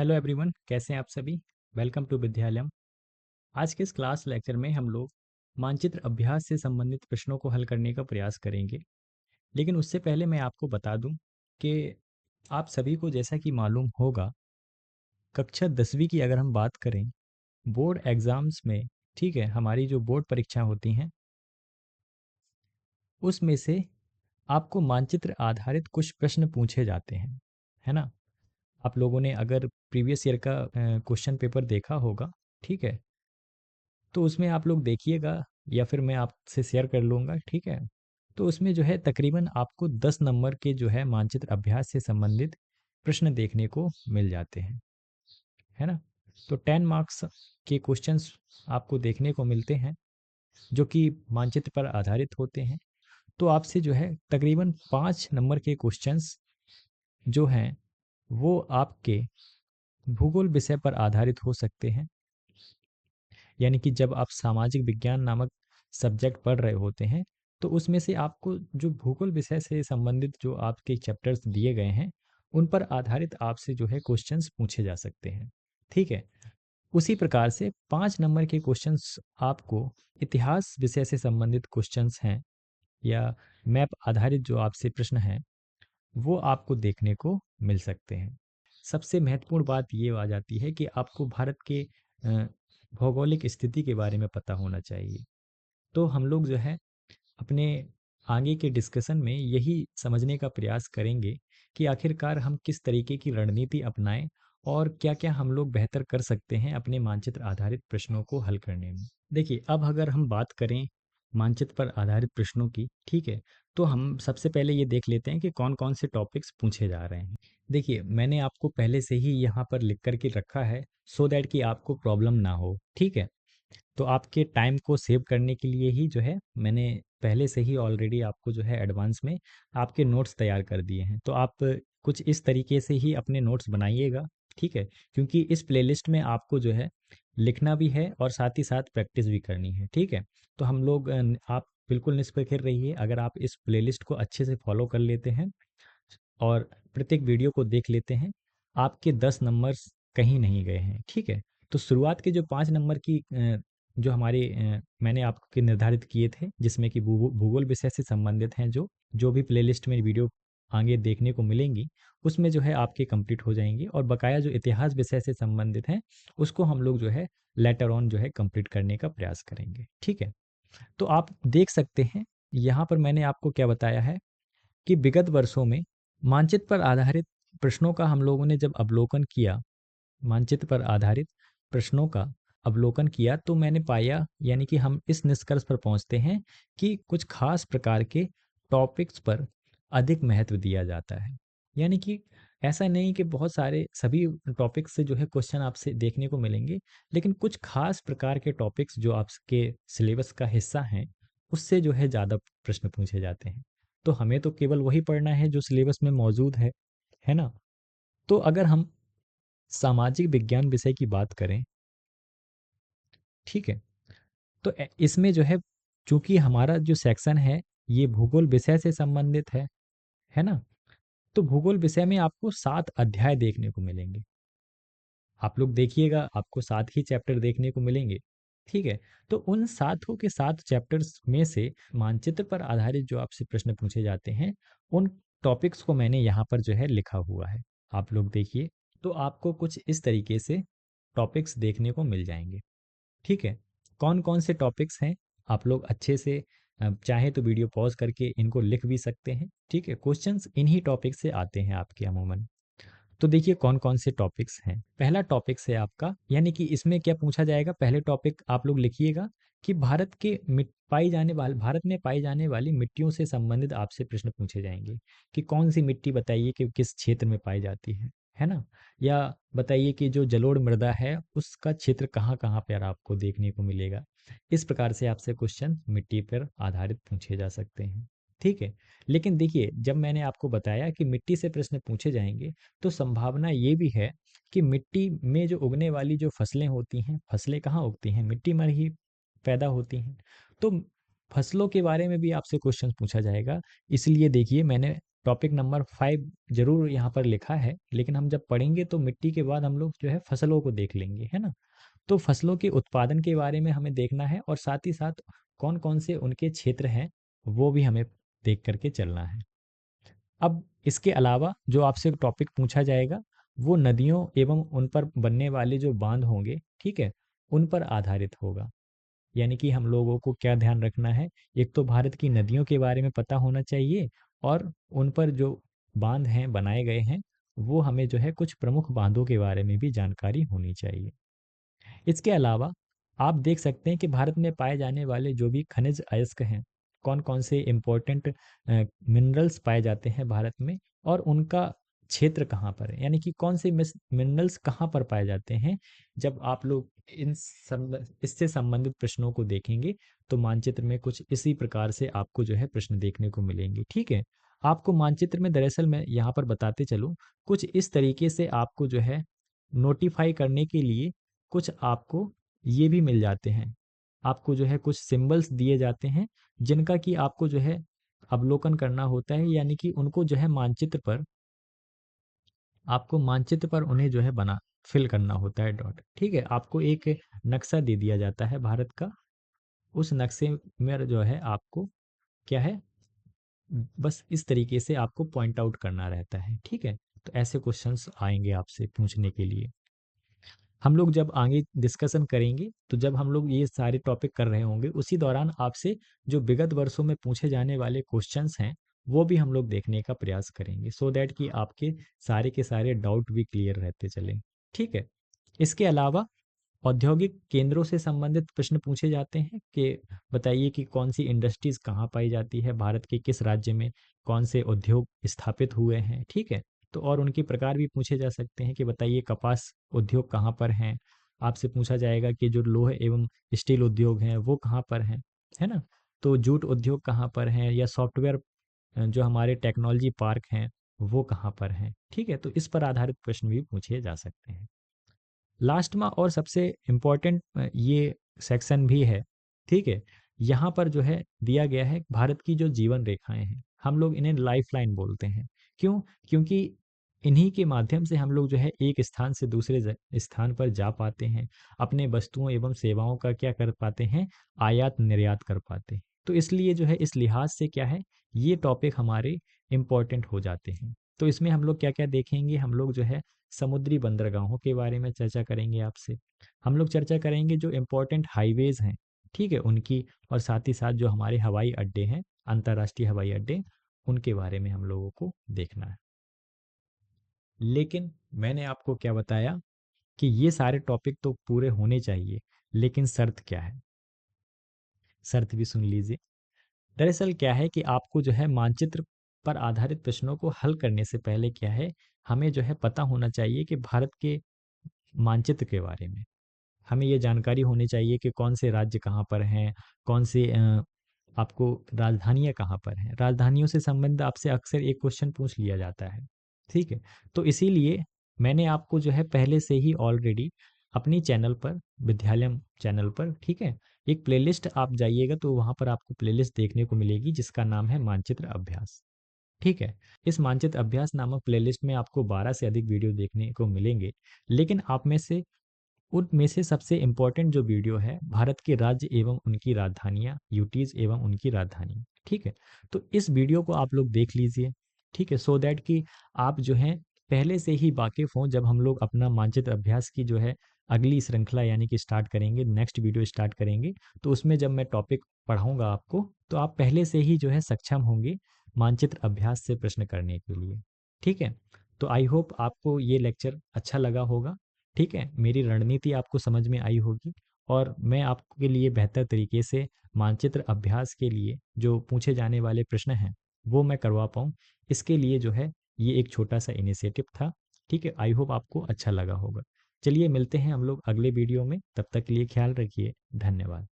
Hello everyone, कैसे हैं आप सभी। Welcome to Vidyalayam. आज के इस क्लास लेक्चर में हम लोग मानचित्र अभ्यास से संबंधित प्रश्नों को हल करने का प्रयास करेंगे। लेकिन उससे पहले मैं आपको बता दूं कि आप सभी को जैसा कि मालूम होगा, कक्षा 10वीं की अगर हम बात करें, बोर्ड एग्ज़ाम्स में, ठीक है, हमारी जो बोर्ड परीक्षा होती हैं उसमें से आपको मानचित्र आधारित कुछ प्रश्न पूछे जाते हैं, है ना। आप लोगों ने अगर प्रीवियस ईयर का क्वेश्चन पेपर देखा होगा, ठीक है, तो उसमें आप लोग देखिएगा या फिर मैं आपसे शेयर कर लूँगा, ठीक है। तो उसमें जो है तकरीबन आपको 10 नंबर के जो है मानचित्र अभ्यास से संबंधित प्रश्न देखने को मिल जाते हैं, है ना। तो 10 मार्क्स के क्वेश्चंस आपको देखने को मिलते हैं जो कि मानचित्र पर आधारित होते हैं। तो आपसे जो है तकरीबन 5 नंबर के क्वेश्चंस जो हैं वो आपके भूगोल विषय पर आधारित हो सकते हैं। यानी कि जब आप सामाजिक विज्ञान नामक सब्जेक्ट पढ़ रहे होते हैं, तो उसमें से आपको जो भूगोल विषय से संबंधित जो आपके चैप्टर्स दिए गए हैं, उन पर आधारित आपसे जो है क्वेश्चंस पूछे जा सकते हैं, ठीक है। उसी प्रकार से 5 नंबर के क्वेश्चंस आपको इतिहास विषय से संबंधित क्वेश्चंस हैं या मैप आधारित जो आपसे प्रश्न हैं, वो आपको देखने को मिल सकते हैं। सबसे महत्वपूर्ण बात ये आ जाती है कि आपको भारत के भौगोलिक स्थिति के बारे में पता होना चाहिए। तो हम लोग जो है अपने आगे के डिस्कशन में यही समझने का प्रयास करेंगे कि आखिरकार हम किस तरीके की रणनीति अपनाएं और क्या-क्या हम लोग बेहतर कर सकते हैं अपने मानचित्र आधारित प्रश्नों को हल करने में। देखिए, अब अगर हम बात करें मानचित्र पर आधारित प्रश्नों की, ठीक है, तो हम सबसे पहले ये देख लेते हैं कि कौन-कौन से टॉपिक्स पूछे जा रहे हैं। देखिए, मैंने आपको पहले से ही यहाँ पर लिख कर के रखा है सो दैट कि आपको प्रॉब्लम ना हो, ठीक है। तो आपके टाइम को सेव करने के लिए ही जो है मैंने पहले से ही ऑलरेडी आपको जो है एडवांस में आपके नोट्स तैयार कर दिए हैं। तो आप कुछ इस तरीके से ही अपने नोट्स बनाइएगा, ठीक है, क्योंकि इस प्लेलिस्ट में आपको जो है लिखना भी है और साथ ही साथ प्रैक्टिस भी करनी है, ठीक है। तो हम लोग आप बिल्कुल निष्फ़िक्र रहिए, अगर आप इस प्लेलिस्ट को अच्छे से फॉलो कर लेते हैं और प्रत्येक वीडियो को देख लेते हैं, आपके 10 नंबर्स कहीं नहीं गए हैं, ठीक है। तो शुरुआत के जो 5 नंबर की जो हमारे मैंने आपके निर्धारित किए थे, जिसमें कि भूगोल विषय से संबंधित हैं, जो जो भी प्लेलिस्ट में वीडियो आगे देखने को मिलेंगी, उसमें जो है आपके कंप्लीट हो जाएंगी और बकाया जो इतिहास विषय से संबंधित हैं, उसको हम लोग जो है लेटर ऑन जो है कंप्लीट करने का प्रयास करेंगे, ठीक है। तो आप देख सकते हैं, यहाँ पर मैंने आपको क्या बताया है कि विगत वर्षों में मानचित्र पर आधारित प्रश्नों का हम लोगों ने जब अवलोकन किया, मानचित्र पर आधारित प्रश्नों का अवलोकन किया, तो मैंने पाया, यानी कि हम इस निष्कर्ष पर पहुंचते हैं कि कुछ खास प्रकार के टॉपिक्स पर अधिक महत्व दिया जाता है। यानी कि ऐसा नहीं कि बहुत सारे सभी टॉपिक्स से जो है क्वेश्चन आपसे देखने को मिलेंगे, लेकिन कुछ खास प्रकार के टॉपिक्स जो आपके सिलेबस का हिस्सा हैं, उससे जो है ज़्यादा प्रश्न पूछे जाते हैं। तो हमें तो केवल वही पढ़ना है जो सिलेबस में मौजूद है ना। तो अगर हम सामाजिक विज्ञान विषय की बात करें, ठीक है, तो इसमें जो है, चूंकि हमारा जो सेक्शन है ये भूगोल विषय से संबंधित है ना। तो भूगोल विषय में आपको 7 अध्याय देखने को मिलेंगे। आप लोग देखिएगा, आपको 7 ही चैप्टर देखने को मिलेंगे, ठीक है। तो उन सातों के 7 चैप्टर्स में से मानचित्र पर आधारित जो आपसे प्रश्न पूछे जाते हैं, उन टॉपिक्स को मैंने यहाँ पर जो है लिखा हुआ है, आप लोग देखिए। तो आपको कुछ इस तरीके से टॉपिक्स देखने को मिल जाएंगे, ठीक है। कौन कौन से टॉपिक्स हैं, आप लोग अच्छे से चाहे तो वीडियो पॉज करके इनको लिख भी सकते हैं, ठीक है। क्वेश्चंस इन्हीं टॉपिक से आते हैं आपके अमूमन। तो देखिए कौन कौन से टॉपिक्स हैं। पहला टॉपिक्स है आपका, यानी कि इसमें क्या पूछा जाएगा, पहले टॉपिक आप लोग लिखिएगा कि भारत के पाई जाने वाले, भारत में पाई जाने वाली मिट्टियों से संबंधित आपसे प्रश्न पूछे जाएंगे कि कौन सी मिट्टी बताइए कि किस क्षेत्र में पाई जाती है ना। या बताइए कि जो जलोढ़ मृदा है उसका क्षेत्र कहाँ कहाँ पर आपको देखने को मिलेगा। इस प्रकार से आपसे क्वेश्चन मिट्टी पर आधारित पूछे जा सकते हैं, ठीक है। लेकिन देखिए, जब मैंने आपको बताया कि मिट्टी से प्रश्न पूछे जाएंगे, तो संभावना ये भी है कि मिट्टी में जो उगने वाली जो फसलें होती हैं, फसलें कहाँ उगती हैं, मिट्टी में ही पैदा होती हैं। तो फसलों के बारे में भी आपसे क्वेश्चन पूछा जाएगा। इसलिए देखिए, मैंने टॉपिक नंबर 5 ज़रूर यहाँ पर लिखा है, लेकिन हम जब पढ़ेंगे तो मिट्टी के बाद हम लोग जो है फसलों को देख लेंगे, है ना? तो फसलों के उत्पादन के बारे में हमें देखना है और साथ ही साथ कौन-कौन से उनके क्षेत्र हैं, वो भी हमें देख कर के चलना है। अब इसके अलावा जो आपसे टॉपिक पूछा जाएगा, वो नदियों एवं उन पर बनने वाले जो बांध होंगे, ठीक है? उन पर आधारित होगा। यानी कि हम लोगों को क्या ध्यान रखना है, एक तो भारत की नदियों के बारे में पता होना चाहिए और उन पर जो बांध हैं, बनाए गए हैं, वो हमें जो है कुछ प्रमुख बांधों के बारे में भी जानकारी होनी चाहिए। इसके अलावा आप देख सकते हैं कि भारत में पाए जाने वाले जो भी खनिज अयस्क हैं, कौन-कौन से इम्पोर्टेंट मिनरल्स पाए जाते हैं भारत में और उनका क्षेत्र कहाँ पर है, यानी कि कौन से मिनरल्स कहाँ पर पाए जाते हैं। जब आप लोग इससे संबंधित प्रश्नों को देखेंगे तो मानचित्र में कुछ इसी प्रकार से आपको जो है प्रश्न देखने को मिलेंगे, ठीक है। आपको मानचित्र में दरअसल मैं यहाँ पर बताते चलूँ, कुछ इस तरीके से आपको जो है नोटिफाई करने के लिए कुछ आपको ये भी मिल जाते हैं। आपको जो है कुछ सिंबल्स दिए जाते हैं, जिनका कि आपको जो है अवलोकन करना होता है, यानी कि उनको जो है मानचित्र पर आपको मानचित्र पर उन्हें जो है बना फिल करना होता है डॉट, ठीक है? आपको एक नक्शा दे दिया जाता है भारत का, उस नक्शे में जो है आपको क्या है, बस इस तरीके से आपको पॉइंट आउट करना रहता है, ठीक है? तो ऐसे क्वेश्चंस आएँगे आपसे पूछने के लिए। हम लोग जब आगे डिस्कशन करेंगे, तो जब हम लोग ये सारे टॉपिक कर रहे होंगे, उसी दौरान आपसे जो विगत वर्षों में पूछे जाने वाले क्वेश्चंस हैं, वो भी हम लोग देखने का प्रयास करेंगे, सो दैट कि आपके सारे के सारे डाउट भी क्लियर रहते चलें, ठीक है? इसके अलावा औद्योगिक केंद्रों से संबंधित प्रश्न पूछे जाते हैं कि बताइए कि कौन सी इंडस्ट्रीज कहाँ पाई जाती है, भारत के किस राज्य में कौन से उद्योग स्थापित हुए हैं, ठीक है? तो और उनके प्रकार भी पूछे जा सकते हैं कि बताइए कपास उद्योग कहाँ पर हैं। आपसे पूछा जाएगा कि जो लोहे एवं स्टील उद्योग हैं वो कहाँ पर हैं, है ना? तो जूट उद्योग कहाँ पर हैं, या सॉफ्टवेयर जो हमारे टेक्नोलॉजी पार्क हैं वो कहाँ पर हैं, ठीक है? तो इस पर आधारित प्रश्न भी पूछे जा सकते हैं। लास्ट में और सबसे इम्पोर्टेंट ये सेक्शन भी है, ठीक है? यहाँ पर जो है दिया गया है भारत की जो जीवन रेखाएँ हैं, हम लोग इन्हें लाइफ़लाइन बोलते हैं। क्यों? क्योंकि इन्हीं के माध्यम से हम लोग जो है एक स्थान से दूसरे स्थान पर जा पाते हैं, अपने वस्तुओं एवं सेवाओं का क्या कर पाते हैं, आयात-निर्यात कर पाते हैं। तो इसलिए जो है इस लिहाज से क्या है, ये टॉपिक हमारे इम्पोर्टेंट हो जाते हैं। तो इसमें हम लोग क्या-क्या देखेंगे, हम लोग जो है समुद्री बंदरगाहों के बारे में चर्चा करेंगे आपसे। हम लोग चर्चा करेंगे जो इम्पोर्टेंट हाईवेज़ हैं, ठीक है? उनकी, और साथ ही साथ जो हमारे हवाई अड्डे हैं, अंतर्राष्ट्रीय हवाई अड्डे, उनके बारे में हम लोगों को देखना है। लेकिन मैंने आपको क्या बताया कि ये सारे टॉपिक तो पूरे होने चाहिए, लेकिन शर्त क्या है? शर्त भी सुन लीजिए। दरअसल क्या है कि आपको जो है मानचित्र पर आधारित प्रश्नों को हल करने से पहले क्या है, हमें जो है पता होना चाहिए कि भारत के मानचित्र के बारे में। हमें ये जानकारी होनी चाहिए कि कौन से राज्य कहाँ पर हैं, कौन से आपको राजधानियाँ कहाँ पर हैं। राजधानियों से संबंधित आपसे अक्सर एक क्वेश्चन पूछ लिया जाता है, ठीक है? तो इसीलिए मैंने आपको जो है पहले से ही ऑलरेडी अपनी चैनल पर, विद्यालयम चैनल पर, ठीक है? एक प्लेलिस्ट आप जाइएगा तो वहाँ पर आपको प्लेलिस्ट देखने को मिलेगी जिसका नाम है मानचित्र अभ्यास, ठीक है? इस मानचित्र अभ्यास नामक प्लेलिस्ट में आपको 12 से अधिक वीडियो देखने को मिलेंगे, लेकिन आप में से उनमें से सबसे इम्पोर्टेंट जो वीडियो है, भारत के राज्य एवं उनकी राजधानियाँ, यूटीज़ एवं उनकी राजधानी, ठीक है? तो इस वीडियो को आप लोग देख लीजिए, ठीक है? सो दैट कि आप जो हैं पहले से ही वाकिफ़ हों, जब हम लोग अपना मानचित्र अभ्यास की जो है अगली श्रृंखला यानी कि स्टार्ट करेंगे, नेक्स्ट वीडियो स्टार्ट करेंगे, तो उसमें जब मैं टॉपिक पढ़ाऊँगा आपको, तो आप पहले से ही जो है सक्षम होंगे मानचित्र अभ्यास से प्रश्न करने के लिए, ठीक है? तो आई होप आपको ये लेक्चर अच्छा लगा होगा। ठीक है, मेरी रणनीति आपको समझ में आई होगी और मैं आपके लिए बेहतर तरीके से मानचित्र अभ्यास के लिए जो पूछे जाने वाले प्रश्न हैं, वो मैं करवा पाऊँ। इसके लिए जो है ये एक छोटा-सा इनिशिएटिव था। ठीक है, आई होप आपको अच्छा लगा होगा। चलिए मिलते हैं हम लोग अगले वीडियो में, तब तक के लिए ख्याल रखिए। धन्यवाद।